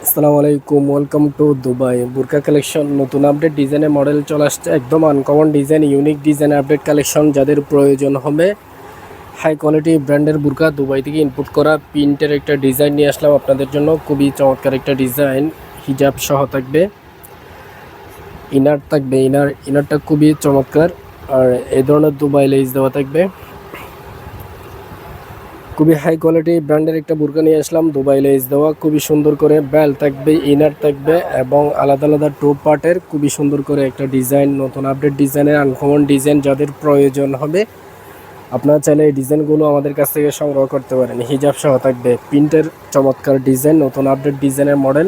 আসসালামু আলাইকুম, welcome to Dubai burqa collection. নতুন আপডেট ডিজাইনের মডেল চলে আসছে, একদম uncommon design, unique design update collection. যাদের প্রয়োজন হবে হাই কোয়ালিটি ব্র্যান্ডের বুরকা, দুবাই থেকে ইনপুট করা প্রিন্টের একটা ডিজাইন নিয়ে আসলাম আপনাদের জন্য। খুবই চমৎকার একটা ডিজাইন, হিজাব সহ থাকবে, ইনার থাকবে, ইনারটা খুবই চমৎকার। আর এই ধরনের দুবাই লেস দেওয়া থাকবে। খুবই হাই কোয়ালিটি ব্র্যান্ডের একটা বুরকা নিয়ে আসলাম, দুবাই লেস দেওয়া, খুবই সুন্দর করে বেল্ট থাকবে, ইনার থাকবে এবং আলাদা আলাদা টপ পার্টের খুবই সুন্দর করে একটা ডিজাইন, নতুন আপডেট ডিজাইনের আনকমন ডিজাইন। যাদের প্রয়োজন হবে আপনারা চাইলে এই ডিজাইনগুলো আমাদের কাছ থেকে সংগ্রহ করতে পারেন। হিজাব সহ থাকবে, প্রিন্টের চমৎকার ডিজাইন, নতুন আপডেট ডিজাইনের মডেল।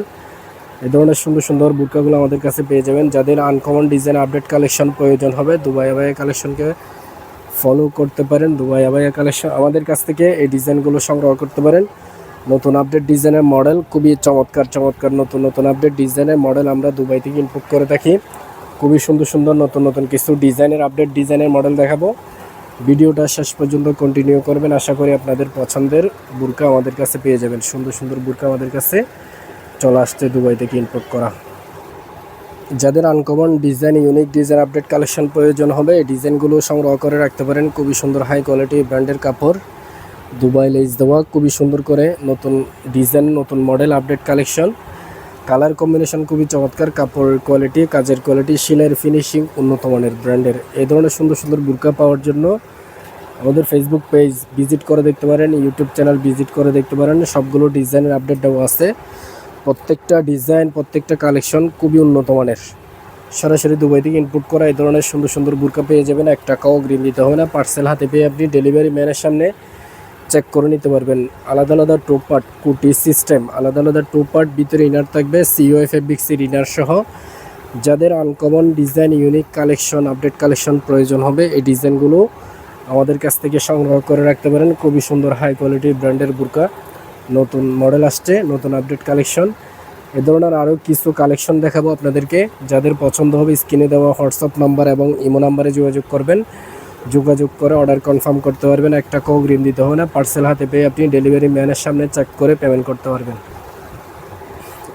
এই ধরনের সুন্দর সুন্দর বুরকাগুলো আমাদের কাছে পেয়ে যাবেন। যাদের আনকমন ডিজাইন আপডেট কালেকশন প্রয়োজন হবে দুবাই আবায়া কালেকশনকে ফলো করতে পারেন। দুবাই আবায়া কালেকশন আমাদের কাছ থেকে এই ডিজাইনগুলো সংগ্রহ করতে পারেন। নতুন আপডেট ডিজাইনের মডেল, খুবই চমৎকার চমৎকার নতুন নতুন আপডেট ডিজাইনের মডেল আমরা দুবাই থেকে ইনপুট করে থাকি। খুবই সুন্দর সুন্দর নতুন নতুন কিছু ডিজাইনের আপডেট ডিজাইনের মডেল দেখাবো। ভিডিওটা শেষ পর্যন্ত কন্টিনিউ করবেন, আশা করি আপনাদের পছন্দের বুরকা আমাদের কাছে পেয়ে যাবেন। সুন্দর সুন্দর বুরকা আমাদের কাছে চলে আসছে দুবাই থেকে ইনপুট করা। যাদের uncommon design, unique design update collection প্রয়োজন হবে এই ডিজাইনগুলো সংগ্রহ করে রাখতে পারেন। খুবই সুন্দর হাই কোয়ালিটি ব্র্যান্ডের কাপড়, দুবাই লেস দেওয়া, খুবই সুন্দর করে নতুন ডিজাইন, নতুন model update collection. Colour combination খুবই চমৎকার, কাপড়ের কোয়ালিটি, কাজের কোয়ালিটি, সেলাইয়ের ফিনিশিং উন্নত মানের ব্র্যান্ডের। এই ধরনের সুন্দর সুন্দর বুরকা পাওয়ার জন্য আমাদের ফেসবুক পেজ ভিজিট করে দেখতে পারেন, ইউটিউব চ্যানেল ভিজিট করে দেখতে পারেন। সবগুলো ডিজাইনের আপডেট দেওয়া আছে, প্রত্যেকটা ডিজাইন, প্রত্যেকটা কালেকশন খুবই উন্নত মানের। সরাসরি দুবাই থেকে ইনপুট করা এই ধরনের সুন্দর সুন্দর বুরকা পেয়ে যাবেন। 1 টাকাও অগ্রিম দিতে হবে না, পার্সেল হাতে পেয়ে আপনি ডেলিভারি ম্যানের সামনে চেক করে নিতে পারবেন। আলাদা আলাদা টপ পার্ট, কুটি সিস্টেম, আলাদা আলাদা টপ পার্ট, ভিতরে ইনার থাকবে, সিওএ ফেব্রিক্সের ইনার সহ। যাদের uncommon design, unique collection, update collection প্রয়োজন হবে এই ডিজাইনগুলো আমাদের কাছ থেকে সংগ্রহ করে রাখতে পারেন। খুবই সুন্দর হাই কোয়ালিটি ব্র্যান্ডের বুরকা, নতুন মডেল আসছে, নতুন আপডেট কালেকশন। এ ধরনের আরও কিছু কালেকশন দেখাবো আপনাদেরকে। যাদের পছন্দ হবে স্ক্রিনে দেওয়া হোয়াটসঅ্যাপ নাম্বার এবং ইমো নাম্বারে যোগাযোগ করবেন, যোগাযোগ করে অর্ডার কনফার্ম করতে পারবেন। 1 টাকাও অগ্রিম দিতে হবে না, পার্সেল হাতে পেয়ে আপনি ডেলিভারি ম্যানের সামনে চেক করে পেমেন্ট করতে পারবেন।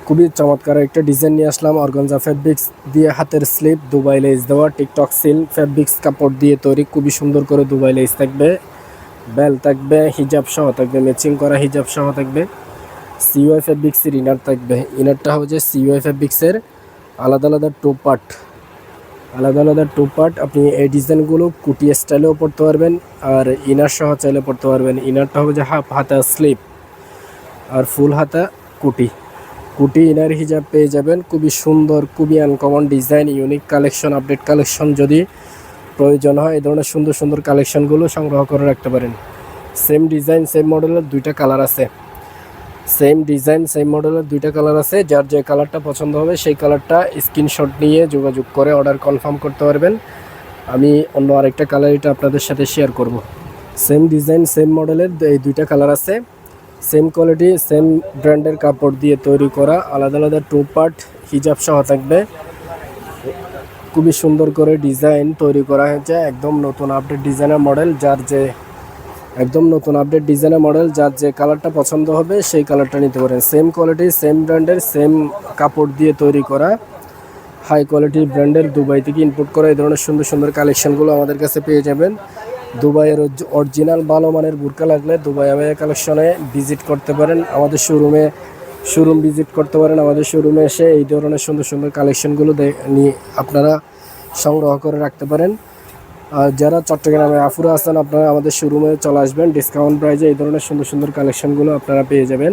খুবই চমৎকার একটা ডিজাইন নিয়ে আসলাম, অর্গানজা ফেব্রিক্স দিয়ে হাতের স্লিপ, দুবাই লেস দেওয়া, টিকটক সিল ফেব্রিক্স কাপড় দিয়ে তৈরি, খুবই সুন্দর করে দুবাই লেস থাকবে, বেল থাকবে, হিজাব সহ থাকবে, ম্যাচিং করা হিজাব সহ থাকবে। সিওআই ফেব্রিক্সের ইনার থাকবে, ইনারটা হচ্ছে সিওআই ফেব্রিক্সের আলাদা আলাদা টপ পার্ট, আলাদা আলাদা টপ পার্ট। আপনি এই ডিজাইনগুলো কুটি স্টাইলেও পরতে পারবেন আর ইনার সহ চাইলে পরতে পারবেন। ইনারটা হবে যে হাফ হাতা স্লিপ আর ফুল হাতা কুটি, কুটি ইনার হিজাব পেয়ে যাবেন। খুবই সুন্দর, খুবই uncommon design, unique collection, update collection. যদি প্রয়োজন হয় এই ধরনের সুন্দর সুন্দর কালেকশনগুলো সংগ্রহ করে রাখতে পারেন। সেম ডিজাইন সেম মডেলের 2টা কালার আছে, সেম ডিজাইন সেম মডেলের 2টা কালার আছে। যার যে কালারটা পছন্দ হবে সেই কালারটা স্ক্রিনশট নিয়ে যোগাযোগ করে অর্ডার কনফার্ম করতে পারবেন। আমি অন্য আরেকটা কালার এটা আপনাদের সাথে শেয়ার করব। সেম ডিজাইন সেম মডেলের এই 2টা কালার আছে, সেম কোয়ালিটি সেম ব্র্যান্ডের কাপড় দিয়ে তৈরি করা, আলাদা আলাদা টপ পার্ট, হিজাব সহ থাকবে। খুবই সুন্দর করে ডিজাইন তৈরি করা হয়েছে, একদম নতুন আপডেট ডিজাইনের মডেল। যার যে একদম নতুন আপডেট ডিজাইনের মডেল, যার যে কালারটা পছন্দ হবে সেই কালারটা নিতে পারেন। সেম কোয়ালিটি সেম ব্র্যান্ডের সেম কাপড় দিয়ে তৈরি করা হাই কোয়ালিটি ব্র্যান্ডের, দুবাই থেকে ইনপুট করা এই ধরনের সুন্দর সুন্দর কালেকশনগুলো আমাদের কাছে পেয়ে যাবেন। দুবাইয়ের অরিজিনাল ভালো মানের বুরকা লাগলে দুবাই আবায়া কালেকশনে ভিজিট করতে পারেন, আমাদের শোরুম ভিজিট করতে পারেন। আমাদের শোরুমে এসে এই ধরনের সুন্দর সুন্দর কালেকশনগুলো নিয়ে আপনারা সংগ্রহ করে রাখতে পারেন। আর যারা চট্টগ্রামে আফুরা আছেন আপনারা আমাদের শোরুমে চলে আসবেন, ডিসকাউন্ট প্রাইজে এই ধরনের সুন্দর সুন্দর কালেকশনগুলো আপনারা পেয়ে যাবেন।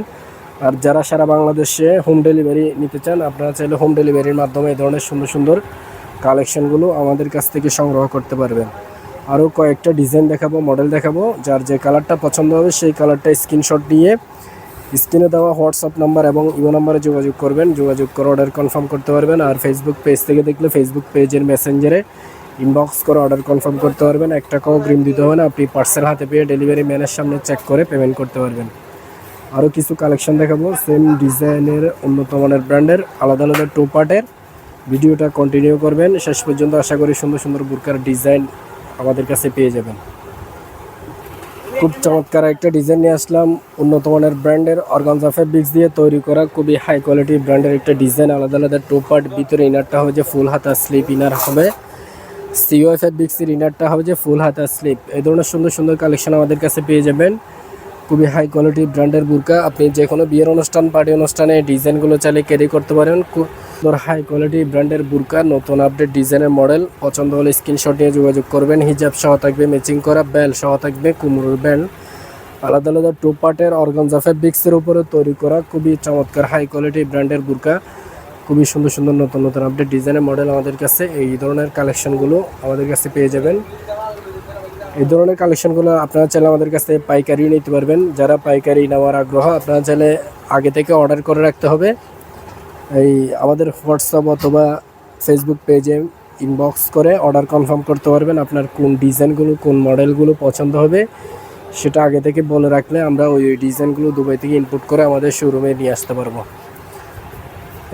আর যারা সারা বাংলাদেশে হোম ডেলিভারি নিতে চান আপনারা চাইলে হোম ডেলিভারির মাধ্যমে এই ধরনের সুন্দর সুন্দর কালেকশনগুলো আমাদের কাছ থেকে সংগ্রহ করতে পারবেন। আরও কয়েকটা ডিজাইন দেখাবো, মডেল দেখাবো। যার যে কালারটা পছন্দ হবে সেই কালারটা স্ক্রিনশট নিয়ে স্ক্রিনে দেওয়া হোয়াটসঅ্যাপ নাম্বার এবং ইমো নাম্বারে যোগাযোগ করবেন, যোগাযোগ করে অর্ডার কনফার্ম করতে পারবেন। আর ফেসবুক পেজ থেকে দেখলে ফেসবুক পেজের মেসেঞ্জারে ইনবক্স করে অর্ডার কনফার্ম করতে পারবেন। 1 টাকাও অগ্রিম দিতে হবে না, আপনি পার্সেল হাতে পেয়ে ডেলিভারি ম্যানের সামনে চেক করে পেমেন্ট করতে পারবেন। আরও কিছু কালেকশন দেখাবো সেম ডিজাইনের, উন্নত মানের ব্র্যান্ডের, আলাদা আলাদা টপ পার্টের। ভিডিওটা কন্টিনিউ করবেন শেষ পর্যন্ত, আশা করি সুন্দর সুন্দর বুরকার ডিজাইন আমাদের কাছে পেয়ে যাবেন। খুব চমৎকার একটা ডিজাইন নিয়ে আসলাম, উন্নত মানের ব্র্যান্ডের অর্গানজা ফেব্রিক্স দিয়ে তৈরি করা খুবই হাই কোয়ালিটি ব্র্যান্ডের একটা ডিজাইন। আলাদা আলাদা টু পার্ট, ভিতরে ইনারটা হবে যে ফুল হাতা স্লিপ ইনার হবে, সিও ফেব্রিক্সের ইনারটা হবে যে ফুল হাতা স্লিপ। এই ধরনের সুন্দর সুন্দর কালেকশন আমাদের কাছে পেয়ে যাবেন। খুবই হাই কোয়ালিটি ব্র্যান্ডের বুরকা, আপনি যে কোনো বিয়ের অনুষ্ঠান, পার্টি অনুষ্ঠানে ডিজাইনগুলো চাইলে ক্যারি করতে পারেন। হাই কোয়ালিটি ব্র্যান্ডের বুরকা, নতুন আপডেট ডিজাইনের মডেল। পছন্দ হলে স্ক্রিনশট নিয়ে যোগাযোগ করবেন। হিজাব সহ থাকবে, ম্যাচিং করা বেল সহ থাকবে, কুমড়োর বেল। আলাদা আলাদা টু পার্টের অর্গানজা ফেব্রিক্সের উপরে তৈরি করা খুবই চমৎকার হাই কোয়ালিটি ব্র্যান্ডের বুরকা। খুবই সুন্দর সুন্দর নতুন নতুন আপডেট ডিজাইনের মডেল আমাদের কাছে, এই ধরনের কালেকশনগুলো আমাদের কাছে পেয়ে যাবেন। এই ধরনের কালেকশনগুলো আপনারা চাইলে আমাদের কাছে পাইকারি নিতে পারবেন। যারা পাইকারি নেওয়ার আগ্রহ, আপনারা চাইলে আগে থেকে অর্ডার করে রাখতে হবে। এই আমাদের হোয়াটসঅ্যাপ অথবা ফেসবুক পেজে ইনবক্স করে অর্ডার কনফার্ম করতে পারবেন। আপনার কোন ডিজাইনগুলো, কোন মডেলগুলো পছন্দ হবে সেটা আগে থেকে বলে রাখলে আমরা ওই ডিজাইনগুলো দুবাই থেকে ইনপুট করে আমাদের শোরুমে নিয়ে আসতে পারবো।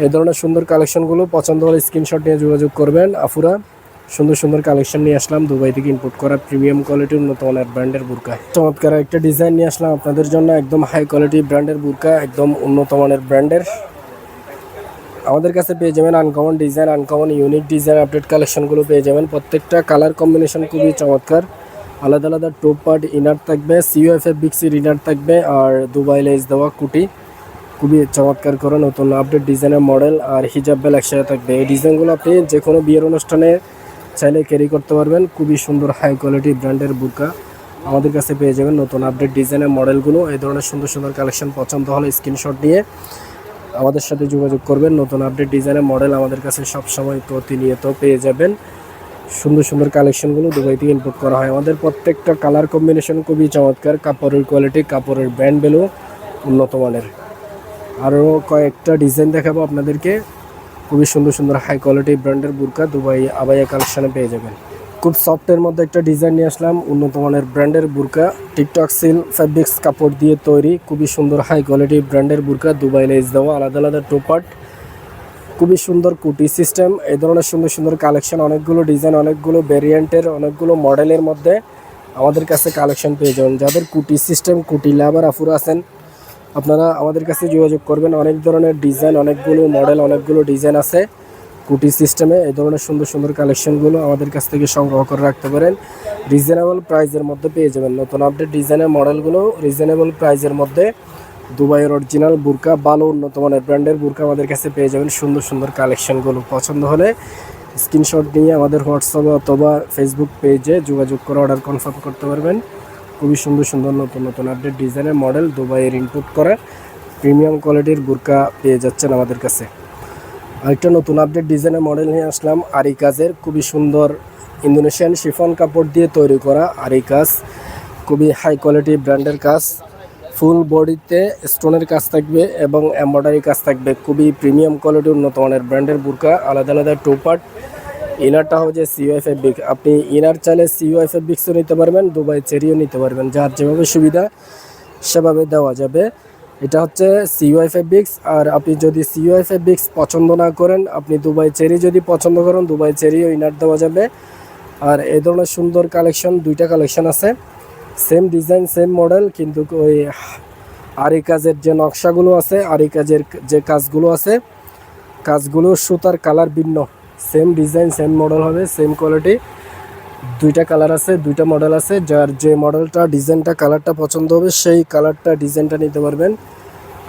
এই ধরনের সুন্দর কালেকশনগুলো পছন্দ হলে স্ক্রিনশট নিয়ে যোগাযোগ করবেন। আফুরা সুন্দর সুন্দর কালেকশন নিয়ে আসলাম, দুবাই থেকে ইনপুট করা প্রিমিয়াম কোয়ালিটির উন্নত মানের ব্র্যান্ডের বুরকা। চমৎকার একটা ডিজাইন নিয়ে আসলাম আপনাদের জন্য, একদম হাই কোয়ালিটি ব্র্যান্ডের বুরকা, একদম উন্নত মানের ব্র্যান্ডের। আমাদের কাছে পেয়ে যাবেন uncommon design, uncommon unique design update কালেকশনগুলো পেয়ে যাবেন। প্রত্যেকটা কালার কম্বিনেশন খুবই চমৎকার। আলাদা আলাদা টপ পার্ট ইনার থাকবে, সিইউ ফেব্রিক্সের ইনার থাকবে, আর দুবাই লেস দেওয়া কুটি। খুবই চমৎকার করে নতুন আপডেট ডিজাইনের মডেল আর হিজাব বেল একসাথে থাকবে। এই ডিজাইনগুলো আপনি যে কোনো বিয়ের অনুষ্ঠানে চাইলে ক্যারি করতে পারবেন। খুবই সুন্দর হাই কোয়ালিটি ব্র্যান্ডের বুরকা আমাদের কাছে পেয়ে যাবেন, নতুন আপডেট ডিজাইনের মডেলগুলো। এই ধরনের সুন্দর সুন্দর কালেকশন পছন্দ হলে স্ক্রিনশট নিয়ে আমাদের সাথে যোগাযোগ করবেন। নতুন আপডেট ডিজাইনের মডেল আমাদের কাছে সবসময় প্রতিনিয়ত পেয়ে যাবেন। সুন্দর সুন্দর কালেকশনগুলো দুবাই থেকে ইনপুট করা হয়। আমাদের প্রত্যেকটা কালার কম্বিনেশন খুবই চমৎকার, কাপড়ের কোয়ালিটি, কাপড়ের ব্র্যান্ড ভ্যালু উন্নত মানের। আরও কয়েকটা ডিজাইন দেখাবো আপনাদেরকে। খুবই সুন্দর সুন্দর হাই কোয়ালিটি ব্র্যান্ডের বুরকা দুবাই আবায়া কালেকশানে পেয়ে যাবেন। খুব সফটের মধ্যে একটা ডিজাইন নিয়ে আসলাম, উন্নত মানের ব্র্যান্ডের বুরকা, টিকটক সিল ফেব্রিক্স কাপড় দিয়ে তৈরি। খুবই সুন্দর হাই কোয়ালিটি ব্র্যান্ডের বুরকা, দুবাই লেস দেওয়া, আলাদা আলাদা টু পার্ট, খুবই সুন্দর কুটি সিস্টেম। এই ধরনের সুন্দর সুন্দর কালেকশন, অনেকগুলো ডিজাইন, অনেকগুলো ভ্যারিয়েন্টের, অনেকগুলো মডেলের মধ্যে আমাদের কাছে কালেকশন পেয়ে যাবেন। যাদের কুটি সিস্টেম, কুটি লাভার আফুরা আছেন, আপনারা আমাদের কাছে যোগাযোগ করবেন। অনেক ধরনের ডিজাইন, অনেকগুলো মডেল, অনেকগুলো ডিজাইন আছে কুটি সিস্টেমে। এই ধরনের সুন্দর সুন্দর কালেকশনগুলো আমাদের কাছ থেকে সংগ্রহ করে রাখতে পারেন। রিজনেবল প্রাইজের মধ্যে পেয়ে যাবেন নতুন আপডেট ডিজাইনের মডেলগুলো রিজনেবল প্রাইজের মধ্যে। দুবাইয়ের অরিজিনাল বুরকা, ভালো উন্নত মানের ব্র্যান্ডের বুরকা আমাদের কাছে পেয়ে যাবেন। সুন্দর সুন্দর কালেকশনগুলো পছন্দ হলে স্ক্রিনশট নিয়ে আমাদের হোয়াটসঅ্যাপ অথবা ফেসবুক পেজে যোগাযোগ করে অর্ডার কনফার্ম করতে পারবেন। খুবই সুন্দর সুন্দর নতুন নতুন আপডেট ডিজাইনের মডেল দুবাইয়ের ইনপুট করা প্রিমিয়াম কোয়ালিটির বুরকা পেয়ে যাচ্ছেন আমাদের কাছে। আরেকটা নতুন আপডেট ডিজাইনের মডেল নিয়ে আসলাম, আরি কাজের। খুবই সুন্দর ইন্দোনেশিয়ান শিফন কাপড় দিয়ে তৈরি করা আরি কাজ, খুবই হাই কোয়ালিটি ব্র্যান্ডের কাজ। ফুল বডিতে স্টোনের কাজ থাকবে এবং এমব্রয়ডারি কাজ থাকবে। খুবই প্রিমিয়াম কোয়ালিটির উন্নত মানের ব্র্যান্ডের বুরকা, আলাদা আলাদা টু পার্ট। ইনারটা হচ্ছে সিইউ ফেব্রিক, আপনি ইনার চাইলে সিইউ ফেব্রিক্সও নিতে পারবেন, দুবাই চেরিও নিতে পারবেন, যার যেভাবে সুবিধা সেভাবে দেওয়া যাবে। এটা হচ্ছে সিইউ ফেব্রিক্স। আর আপনি যদি সিইউ ফেব্রিক্স পছন্দ না করেন, আপনি দুবাই চেরি যদি পছন্দ করেন, দুবাই চেরিও ইনার দেওয়া যাবে। আর এই ধরনের সুন্দর কালেকশন, দুইটা কালেকশন আছে, সেম ডিজাইন সেম মডেল, কিন্তু ওই আরি কাজের যে নকশাগুলো আছে, আরি কাজের যে কাজগুলো আছে, কাজগুলো সুতার কালার ভিন্ন। সেম ডিজাইন সেম মডেল হবে, সেম কোয়ালিটি। দুইটা কালার আছে, দুইটা মডেল আছে, যার যে মডেলটা ডিজাইনটা কালারটা পছন্দ হবে সেই কালারটা ডিজাইনটা নিতে পারবেন।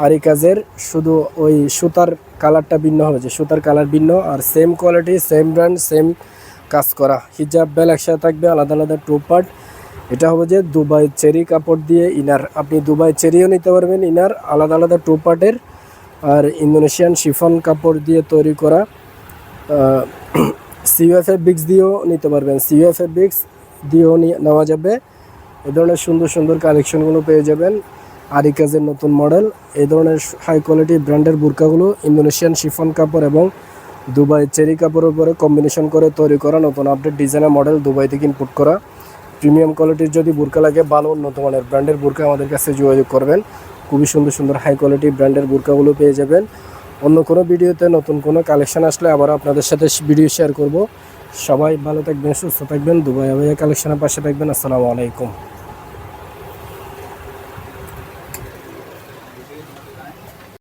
আরি কাজের শুধু ওই সুতার কালারটা ভিন্ন হবে, যে সুতার কালার ভিন্ন, আর same quality same brand same কাজ করা। হিজাব বেল একসাথে থাকবে, আলাদা আলাদা টু পার্ট। এটা হবে যে দুবাই চেরি কাপড় দিয়ে ইনার, আপনি দুবাই চেরিও নিতে পারবেন ইনার, আলাদা আলাদা টু পার্টের। আর ইন্দোনেশিয়ান শিফন কাপড় দিয়ে তৈরি করা সিইউ ফেব্রিক্স দিয়েও নিতে পারবেন, সিইউ ফেব্রিক্স দিয়েও নেওয়া যাবে। এই ধরনের সুন্দর সুন্দর কালেকশনগুলো পেয়ে যাবেন। আরি কাজের নতুন মডেল, এই ধরনের হাই কোয়ালিটি ব্র্যান্ডের বুরকাগুলো ইন্দোনেশিয়ান শিফন কাপড় এবং দুবাই চেরি কাপড়ের উপরে কম্বিনেশন করে তৈরি করা নতুন আপডেট ডিজাইনের মডেল, দুবাই থেকে ইনপুট করা প্রিমিয়াম কোয়ালিটির। যদি বুরকা লাগে, ভালো উন্নত মানের ব্র্যান্ডের বুরকা আমাদের কাছে যোগাযোগ করবেন। খুবই সুন্দর সুন্দর হাই কোয়ালিটি ব্র্যান্ডের বুরকাগুলো পেয়ে যাবেন। অন্য কোনো ভিডিওতে নতুন কোনো কালেকশন আসলে আবার আপনাদের সাথে ভিডিও শেয়ার করব। সবাই ভালো থাকবেন, সুস্থ থাকবেন, দুবাই আবায়া কালেকশনের পাশে থাকবেন। আসসালামু আলাইকুম।